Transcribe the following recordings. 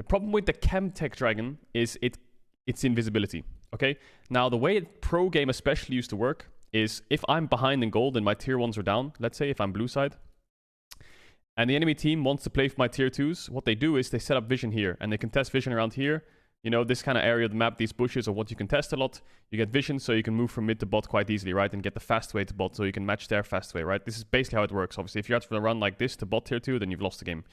problem with the Chemtech dragon is it's invisibility. Okay, now the way pro game especially used to work is if I'm behind in gold and my tier 1s are down, let's say if I'm blue side, and the enemy team wants to play for my tier 2s, what they do is they set up vision here, and they can test vision around here. You know, this kind of area of the map, these bushes are what you can test a lot. You get vision, so you can move from mid to bot quite easily, right? And get the fast way to bot, so you can match their fast way, right? This is basically how it works. Obviously, if you have to run like this to bot tier 2, then you've lost the game.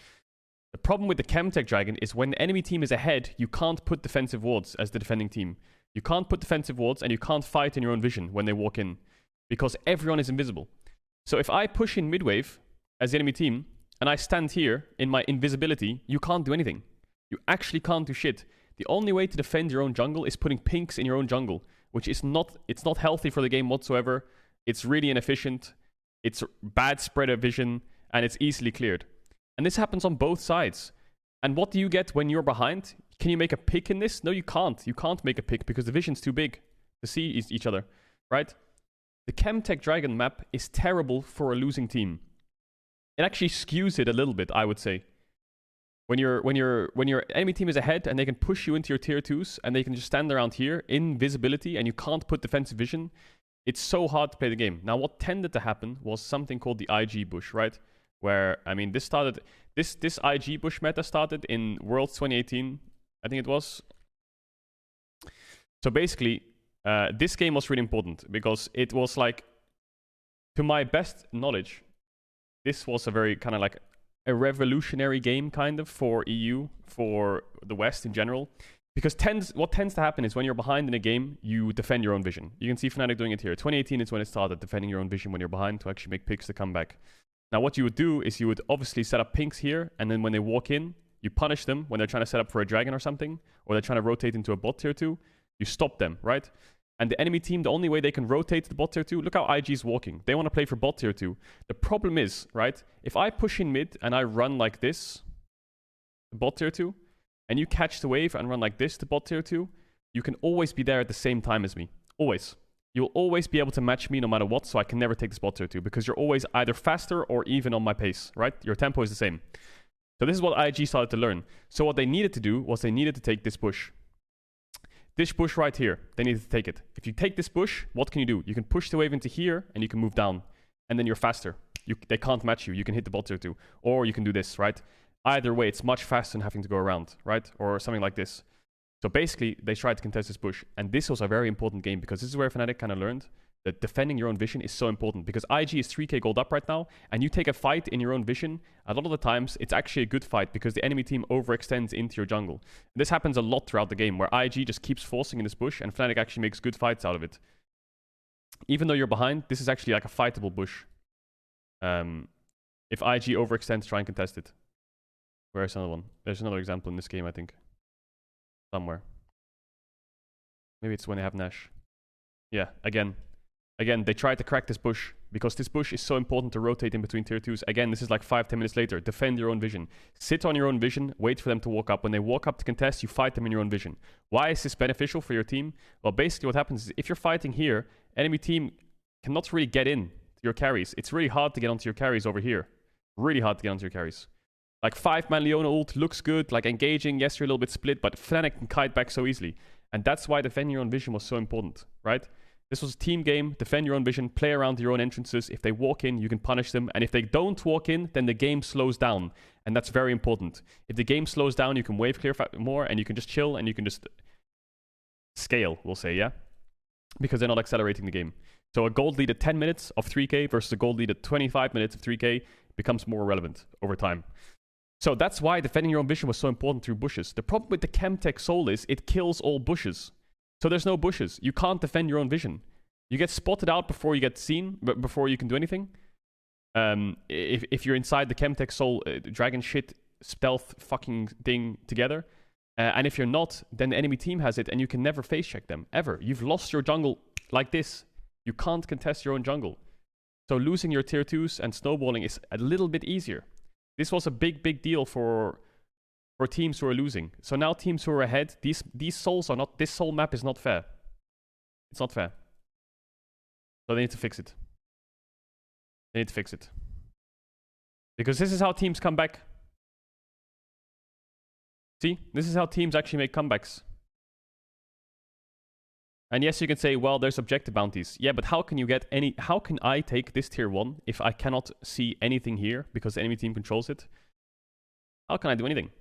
The problem with the Chemtech dragon is when the enemy team is ahead, you can't put defensive wards as the defending team. You can't put defensive wards, and you can't fight in your own vision when they walk in, because everyone is invisible. So if I push in mid-wave as the enemy team, and I stand here in my invisibility, you can't do anything. You actually can't do shit. The only way to defend your own jungle is putting pinks in your own jungle, which is not healthy for the game whatsoever. It's really inefficient. It's bad spread of vision, and it's easily cleared. And this happens on both sides. And what do you get when you're behind? Can you make a pick in this? No, you can't. You can't make a pick because the vision's too big to see each other, right? The Chemtech dragon map is terrible for a losing team. It actually skews it a little bit, I would say. When your enemy team is ahead and they can push you into your tier 2s and they can just stand around here in visibility and you can't put defensive vision, it's so hard to play the game. Now, what tended to happen was something called the IG bush, right? Where, I mean, this IG bush meta started in Worlds 2018, I think it was. So basically, this game was really important because it was like, to my best knowledge, this was a very kind of like a revolutionary game kind of for EU, for the West in general. Because what tends to happen is when you're behind in a game, you defend your own vision. You can see Fnatic doing it here. 2018 is when it started, defending your own vision when you're behind to actually make picks to come back. Now what you would do is you would obviously set up pinks here, and then when they walk in, you punish them when they're trying to set up for a dragon or something, or they're trying to rotate into a bot tier 2. You stop them, right? And the enemy team, the only way they can rotate to the bot tier 2, look how IG is walking. They want to play for bot tier 2. The problem is, right, if I push in mid and I run like this, bot tier 2, and you catch the wave and run like this to bot tier 2, you can always be there at the same time as me. Always. You'll always be able to match me no matter what, so I can never take this bot tier 2, because you're always either faster or even on my pace, right? Your tempo is the same. So this is what IG started to learn. So what they needed to do was they needed to take this push. This bush right here, they need to take it. If you take this bush, what can you do? You can push the wave into here, and you can move down. And then you're faster. They can't match you. You can hit the bot tier 2. Or you can do this, right? Either way, it's much faster than having to go around, right? Or something like this. So basically, they tried to contest this bush. And this was a very important game, because this is where Fnatic kind of learned that defending your own vision is so important. Because IG is 3k gold up right now, and you take a fight in your own vision, a lot of the times, it's actually a good fight, because the enemy team overextends into your jungle. And this happens a lot throughout the game, where IG just keeps forcing in this bush, and Fnatic actually makes good fights out of it. Even though you're behind, this is actually like a fightable bush. If IG overextends, try and contest it. Where's another one? There's another example in this game, I think. Somewhere. Maybe it's when they have Nash. Yeah, again, they tried to crack this bush, because this bush is so important to rotate in between tier 2s. Again, this is like 5-10 minutes later. Defend your own vision. Sit on your own vision, wait for them to walk up. When they walk up to contest, you fight them in your own vision. Why is this beneficial for your team? Well, basically what happens is, if you're fighting here, enemy team cannot really get in to your carries. It's really hard to get onto your carries over here. Really hard to get onto your carries. Like 5-man Leona ult looks good, like engaging, yes, you're a little bit split, but Fnatic can kite back so easily. And that's why defending your own vision was so important, right? This was a team game, defend your own vision, play around your own entrances. If they walk in, you can punish them. And if they don't walk in, then the game slows down. And that's very important. If the game slows down, you can wave clear more, and you can just chill, and you can just scale, we'll say, yeah? Because they're not accelerating the game. So a gold lead at 10 minutes of 3k versus a gold lead at 25 minutes of 3k becomes more relevant over time. So that's why defending your own vision was so important through bushes. The problem with the Chemtech soul is it kills all bushes. So there's no bushes. You can't defend your own vision. You get spotted out before you get seen, but before you can do anything. If you're inside the Chemtech soul dragon shit stealth fucking thing together. And if you're not, then the enemy team has it, and you can never face check them, ever. You've lost your jungle like this. You can't contest your own jungle. So losing your tier 2s and snowballing is a little bit easier. This was a big deal for teams who are losing. So now teams who are ahead, these souls are not, this soul map is not fair. It's not fair. So they need to fix it. They need to fix it. Because this is how teams come back. See, this is how teams actually make comebacks. And yes, you can say, well, there's objective bounties. Yeah, but how can you get any... How can I take this tier 1 if I cannot see anything here because the enemy team controls it? How can I do anything?